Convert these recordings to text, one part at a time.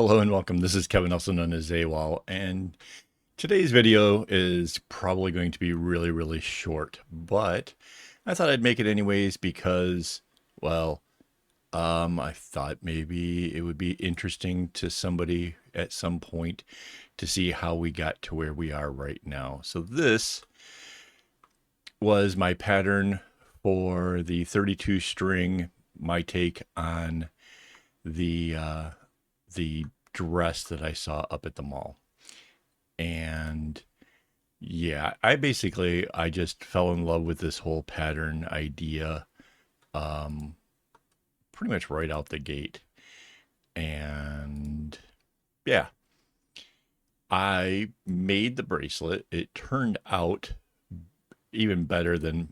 Hello and welcome. This is Kevin, also known as AWOL, and today's video is probably going to be really short, but I thought I'd make it anyways because, well, I thought maybe it would be interesting to somebody at some point to see how we got to where we are right now. So this was my pattern for the 32 string, my take on the dress that I saw up at the mall. And yeah, I just fell in love with this whole pattern idea pretty much right out the gate. And yeah, I made the bracelet. It turned out even better than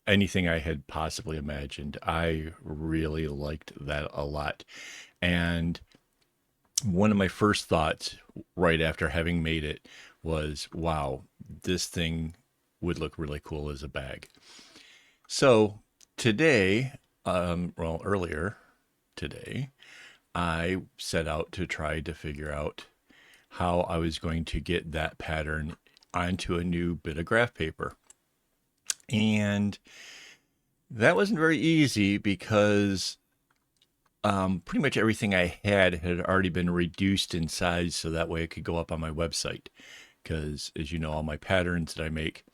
anything I had possibly imagined. I really liked that a lot. And one of my first thoughts right after having made it was, wow, this thing would look really cool as a bag. So today, earlier today, I set out to try to figure out how I was going to get that pattern onto a new bit of graph paper. And that wasn't very easy because pretty much everything I had already been reduced in size so that way it could go up on my website. Because as you know, all my patterns that I make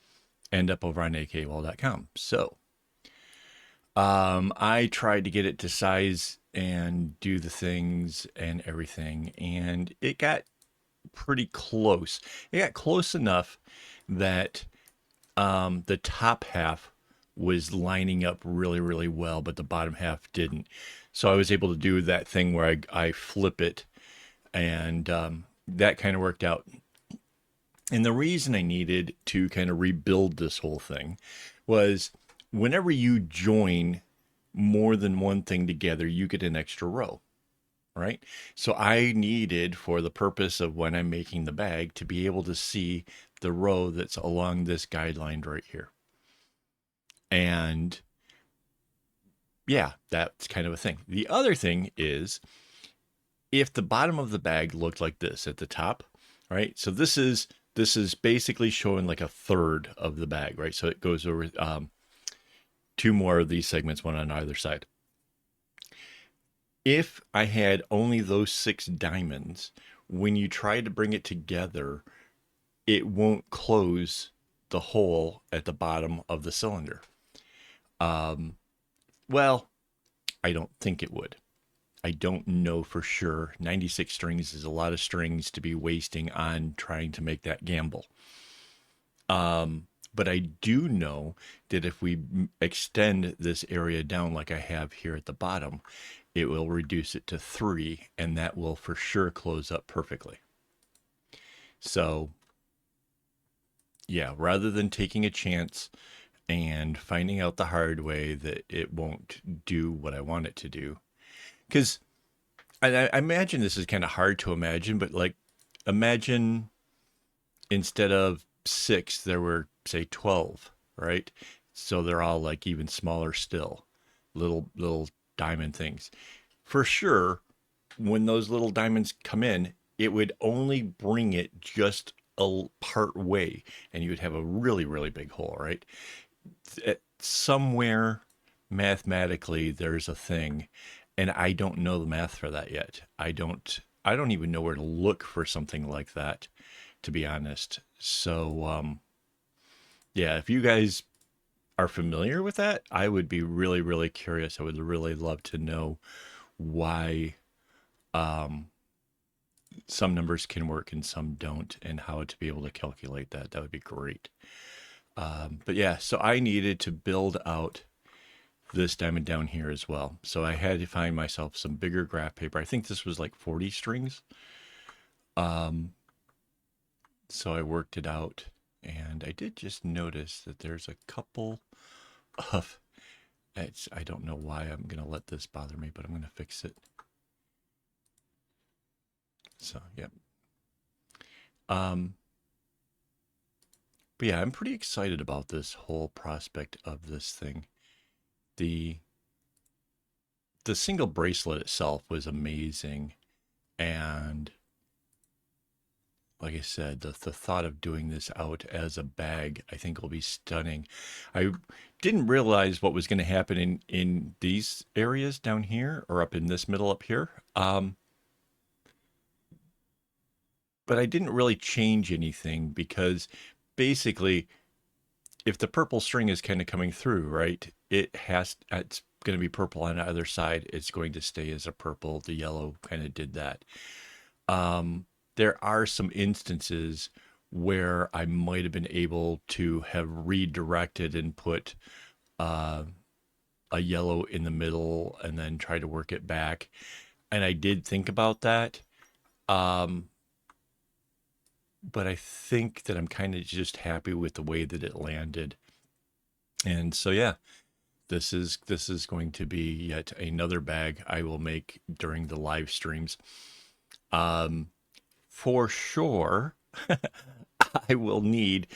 end up over on AWOL.com. So I tried to get it to size and do the things and everything, and it got pretty close. It got close enough that the top half was lining up really well, but the bottom half didn't. So I was able to do that thing where I flip it, and that kind of worked out. And the reason I needed to kind of rebuild this whole thing was whenever you join more than one thing together, you get an extra row, right? So I needed, for the purpose of when I'm making the bag, to be able to see the row that's along this guideline right here. And yeah, that's kind of a thing. The other thing is, if the bottom of the bag looked like this at the top, right? So this is basically showing like a third of the bag, right? So it goes over two more of these segments, one on either side. If I had only those 6 diamonds, when you try to bring it together, it won't close the hole at the bottom of the cylinder. Well, I don't think it would. I don't know for sure. 96 strings is a lot of strings to be wasting on trying to make that gamble. But I do know that if we extend this area down like I have here at the bottom, it will reduce it to 3, and that will for sure close up perfectly. So yeah, rather than taking a chance and finding out the hard way that it won't do what I want it to do, because I imagine this is kind of hard to imagine, but like, imagine instead of 6, there were, say, 12, right? So they're all like even smaller still, little diamond things. For sure, when those little diamonds come in, it would only bring it just a part way, and you would have a really big hole, right? Somewhere mathematically there's a thing, and I don't know the math for that yet. I don't even know where to look for something like that, to be honest. So yeah, if you guys are familiar with that, I would be really curious. I would really love to know why some numbers can work and some don't, and how to be able to calculate that. That would be great. But yeah, so I needed to build out this diamond down here as well. So I had to find myself some bigger graph paper. I think this was like 40 strings. So I worked it out, and I did just notice that there's a couple of, I don't know why I'm going to let this bother me, but I'm going to fix it. So, yep. But yeah, I'm pretty excited about this whole prospect of this thing. The single bracelet itself was amazing. And like I said, the thought of doing this out as a bag, I think will be stunning. I didn't realize what was going to happen in these areas down here or up in this middle up here. But I didn't really change anything because basically, if the purple string is kind of coming through, right, it's going to be purple on the other side. It's going to stay as a purple. The yellow kind of did that. There are some instances where I might have been able to have redirected and put uh, a yellow in the middle and then try to work it back. And I did think about that. Um, but I think that I'm kind of just happy with the way that it landed. And so, yeah, this is going to be yet another bag I will make during the live streams. Um, for sure, I will need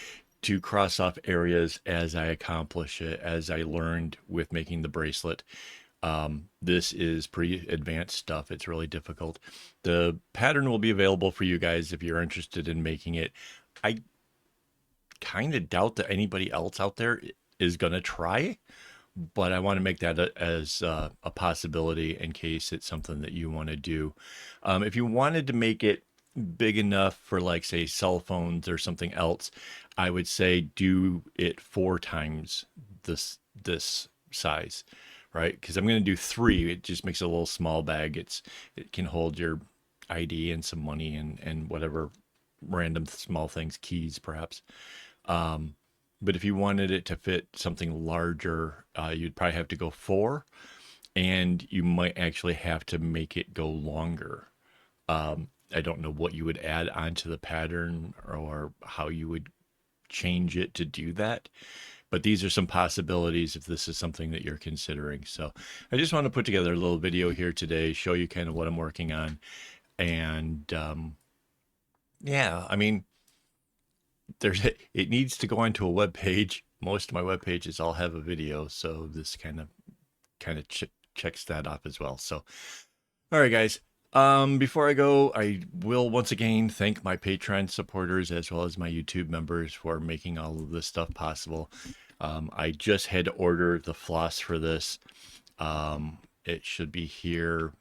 to cross off areas as I accomplish it, as I learned with making the bracelet. This is pretty advanced stuff. It's really difficult. The pattern will be available for you guys if you're interested in making it. I kind of doubt that anybody else out there is going to try, but I want to make that as a possibility in case it's something that you want to do. If you wanted to make it big enough for, like, say, cell phones or something else, I would say do it 4 times this size, right? Because I'm going to do 3. It just makes a little small bag. It can hold your ID and some money and whatever random small things, keys perhaps. Um, but if you wanted it to fit something larger, you'd probably have to go 4, and you might actually have to make it go longer. I don't know what you would add onto the pattern or how you would change it to do that. But these are some possibilities if this is something that you're considering. So I just want to put together a little video here today, show you kind of what I'm working on. And yeah, I mean, it needs to go onto a web page. Most of my web pages all have a video, so this kind of checks that off as well. So, all right, guys. Before I go, I will once again thank my Patreon supporters as well as my YouTube members for making all of this stuff possible. I just had to order the floss for this. It should be here,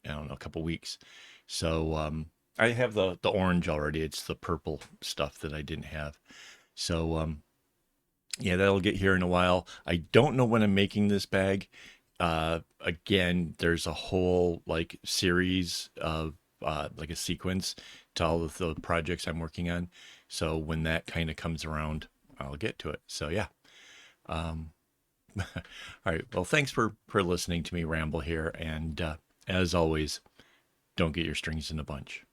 I don't know, a couple weeks. So I have the orange already. It's the purple stuff that I didn't have. So yeah, that'll get here in a while. I don't know when I'm making this bag. Again, there's a whole like series of like a sequence to all of the projects I'm working on. So when that kind of comes around, I'll get to it. So yeah. Um, all right. Well, thanks for listening to me ramble here. And as always, don't get your strings in a bunch.